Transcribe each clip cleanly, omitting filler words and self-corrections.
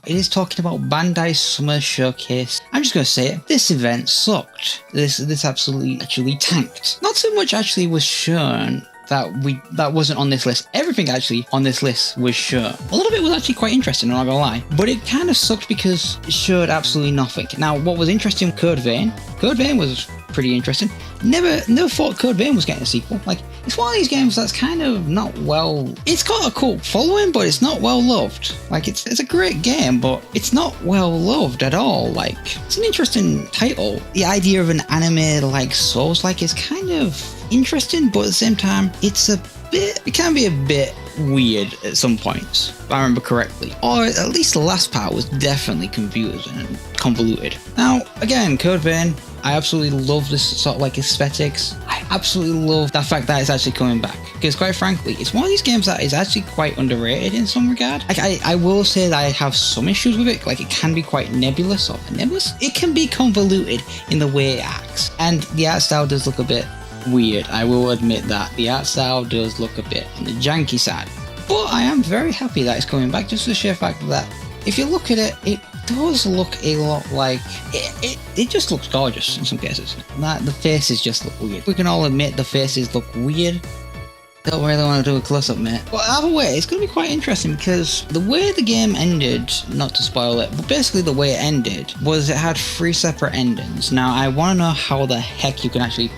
It is talking about Bandai Summer Showcase. I'm just going to say it. This event sucked. This absolutely actually tanked. Not so much actually was shown that wasn't on this list. Everything actually on this list was shown. A little bit was actually quite interesting, I'm not gonna lie. But it kind of sucked because it showed absolutely nothing. Now, what was interesting, Code Vein was pretty interesting. Never thought Code Vein was getting a sequel. Like, it's one of these games that's kind of not well... It's got a cult following, but it's not well loved. Like, it's a great game, but it's not well loved at all. Like, it's an interesting title. The idea of an anime like Souls-like is kind of interesting, but at the same time, it can be a bit weird at some points, if I remember correctly. Or at least the last part was definitely confusing and convoluted. Now, again, Code Vein, I absolutely love this sort of like aesthetics. I absolutely love the fact that it's actually coming back. Because quite frankly, it's one of these games that is actually quite underrated in some regard. Like, I will say that I have some issues with it. Like, it can be quite nebulous. It can be convoluted in the way it acts. And the art style does look a bit weird. I will admit that. The art style does look a bit on the janky side. But I am very happy that it's coming back, just for the sheer fact that if you look at it, it does look a lot like... It just looks gorgeous in some cases. The faces just look weird. We can all admit the faces look weird. Don't really want to do a close-up, mate. But either way, it's going to be quite interesting because the way the game ended, not to spoil it, but basically the way it ended was it had 3 separate endings. Now, I want to know how the heck you can actually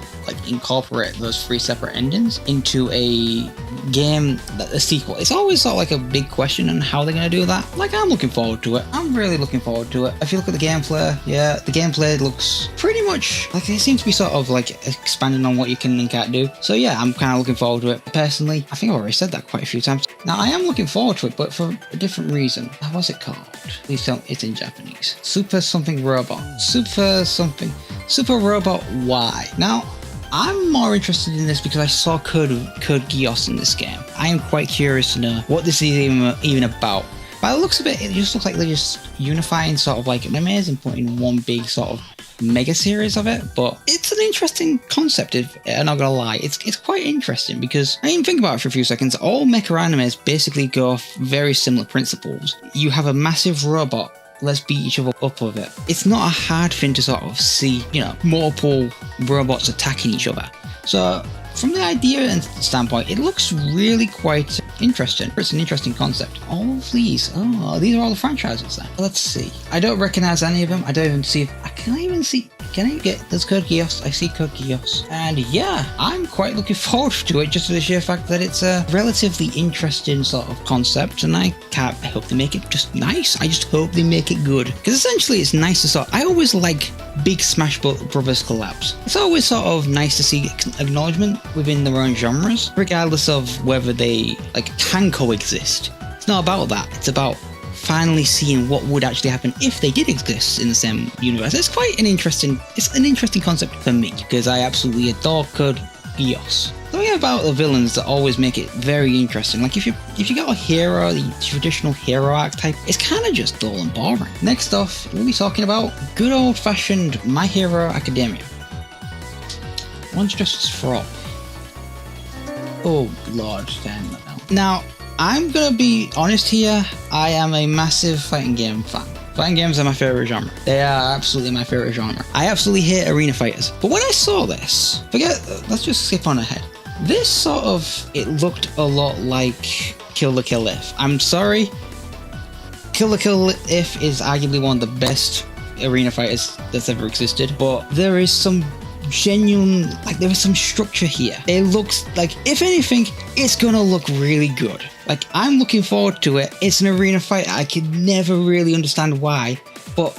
incorporate those 3 separate endings into a game, a sequel. It's always sort of like a big question on how they're going to do that. Like, I'm looking forward to it. I'm really looking forward to it. If you look at the gameplay, yeah, the gameplay looks pretty much like it seems to be sort of like expanding on what you can and can't do. So yeah, I'm kind of looking forward to it. Personally, I think I've already said that quite a few times. Now, I am looking forward to it, but for a different reason. What's it called? Please tell me it's in Japanese. Super something robot. Super Robot Y. Now, I'm more interested in this because I saw Code Geass in this game. I am quite curious to know what this is even about. By the looks of it, it just looks like they're just unifying sort of like animes and putting one big sort of mega series of it. But it's an interesting concept, I'm not gonna lie. It's quite interesting because I didn't think about it for a few seconds. All mecha animes basically go off very similar principles. You have a massive robot. Let's beat each other up with it. It's not a hard thing to sort of see, multiple robots attacking each other. So from the idea and standpoint, it looks really quite interesting. It's an interesting concept. All of these are all the franchises then. Let's see. I don't recognize any of them. I don't even see, can I get, there's Code Geass, I see Code Geass. And yeah, I'm quite looking forward to it just for the sheer fact that it's a relatively interesting sort of concept, and I hope they make it just nice. I just hope they make it good. Because essentially it's nice to I always like big Smash Brothers collabs. It's always sort of nice to see acknowledgement within their own genres, regardless of whether they can coexist. It's not about that, it's about finally seeing what would actually happen if they did exist in the same universe. It's an interesting concept for me because I absolutely adore Code Geass. Something about the villains that always make it very interesting. Like if you got a hero, the traditional hero archetype, it's kind of just dull and boring. Next off, we'll be talking about good old-fashioned My Hero Academia. One's just for all. Oh lord, damn that now. Now, I'm gonna be honest here, I am a massive fighting game fan. Fighting games are my favorite genre. They are absolutely my favorite genre. I absolutely hate arena fighters. But when I saw this, let's just skip on ahead. This sort of, it looked a lot like Kill la Kill If. I'm sorry, Kill la Kill If is arguably one of the best arena fighters that's ever existed, but there is some genuine, there is some structure here. It looks like, if anything, it's gonna look really good. I'm looking forward to it. It's an arena fight. I could never really understand why, but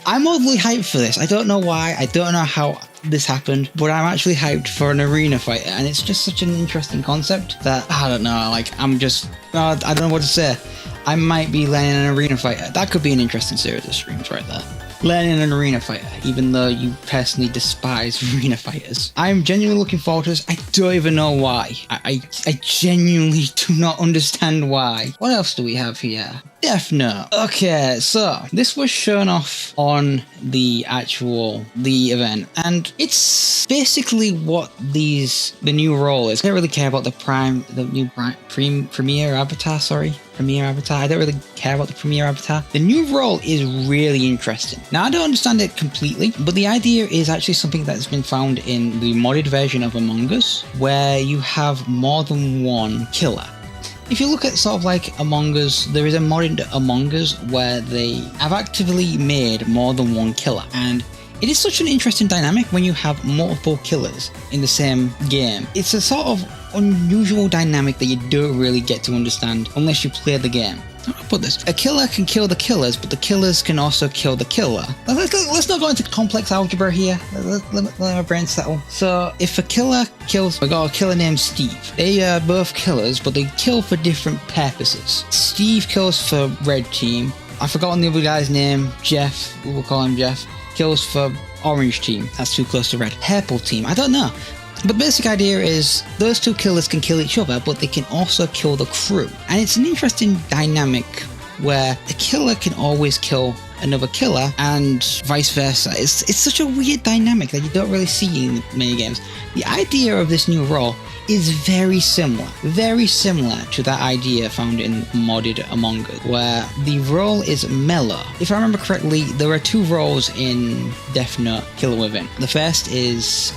I'm oddly hyped for this. I don't know why. I don't know how this happened, but I'm actually hyped for an arena fight, and it's just such an interesting concept that I don't know. I don't know what to say. I might be learning an arena fighter. That could be an interesting series of streams right there. Learning an arena fighter, even though you personally despise arena fighters. I'm genuinely looking forward to this. I don't even know why. I genuinely do not understand why. What else do we have here? Death Note. Okay, so this was shown off on the event, and it's basically what the new role is. I don't really care about the premiere avatar, Premier Avatar. I don't really care about the Premier Avatar. The new role is really interesting. Now, I don't understand it completely, but the idea is actually something that's been found in the modded version of Among Us, where you have more than one killer. If you look at sort of like Among Us, there is a modded Among Us where they have actively made more than one killer, and it is such an interesting dynamic when you have multiple killers in the same game. It's a sort of unusual dynamic that you don't really get to understand unless you play the game. How do I put this? A killer can kill the killers, but the killers can also kill the killer. Let's not go into complex algebra here. Let my brain settle. So if a killer kills, I got a killer named Steve. They are both killers, but they kill for different purposes. Steve kills for red team. I've forgotten the other guy's name. Jeff. We'll call him Jeff. Kills for orange team. That's too close to red. Purple team. I don't know. But the basic idea is those two killers can kill each other, but they can also kill the crew. And it's an interesting dynamic where a killer can always kill another killer and vice versa. It's such a weird dynamic that you don't really see in many games. The idea of this new role is very similar to that idea found in modded Among Us, where the role is mellow. If I remember correctly, there are two roles in Death Note Killer Within. The first is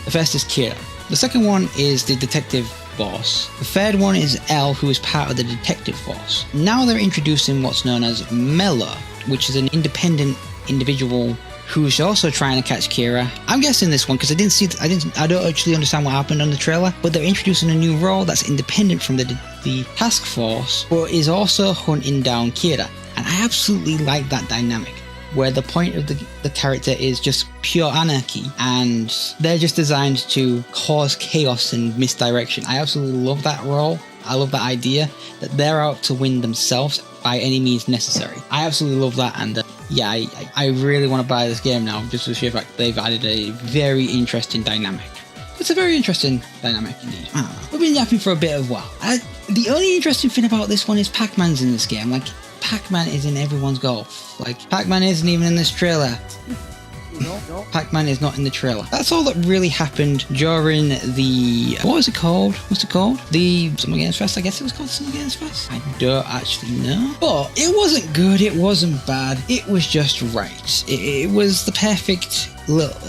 Kira. The second one is the detective boss. The third one is L, who is part of the detective force. Now they're introducing what's known as Mello, which is an independent individual who's also trying to catch Kira. I'm guessing this one because I don't actually understand what happened on the trailer, but they're introducing a new role that's independent from the task force, but is also hunting down Kira. And I absolutely like that dynamic, where the point of the character is just pure anarchy, and they're just designed to cause chaos and misdirection. I absolutely love that role. I love that idea that they're out to win themselves by any means necessary. I absolutely love that, and yeah, I really want to buy this game now, just for the sheer fact they've added a very interesting dynamic. It's a very interesting dynamic indeed. I don't know. We've been yapping for a bit of a while. The only interesting thing about this one is Pac-Man's in this game. Like, Pac-Man is in everyone's golf. Like, Pac-Man isn't even in this trailer. No. Pac-Man is not in the trailer. That's all that really happened during the... What was it called? What's it called? The Summer Games Fest? I guess it was called Summer Games Fest? I don't actually know. But it wasn't good. It wasn't bad. It was just right. It was the perfect...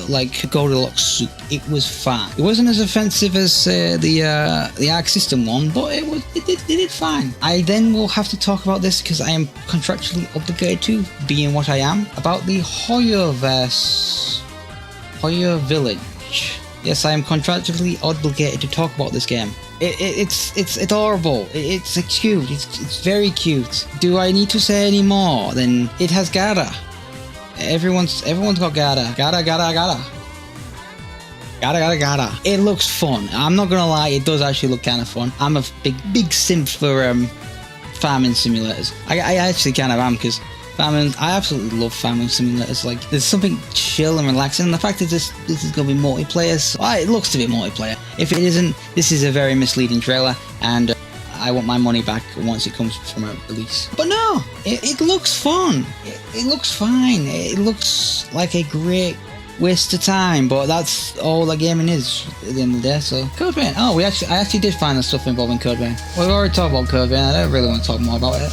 like Goldilocks soup. It was fine. It wasn't as offensive as the Arc System one, but it did fine. I then will have to talk about this because I am contractually obligated to, being what I am, about the Hoya Village. Yes, I am contractually obligated to talk about this game. It's adorable. It's cute. It's very cute. Do I need to say any more? Then it has Gara. Everyone's got Gara. Gara. It looks fun. I'm not gonna lie, it does actually look kind of fun. I'm a big simp for farming simulators. I actually kind of am, because I absolutely love farming simulators. Like, there's something chill and relaxing, and the fact that this is gonna be multiplayer, so it looks to be multiplayer. If it isn't, this is a very misleading trailer, and I want my money back once it comes from a release. But no, it looks fun. It looks fine. It looks like a great waste of time, but that's all that gaming is at the end of the day. So, Code Vein. Oh, I actually did find the stuff involving Code Vein. We've already talked about Code Vein. I don't really want to talk more about it.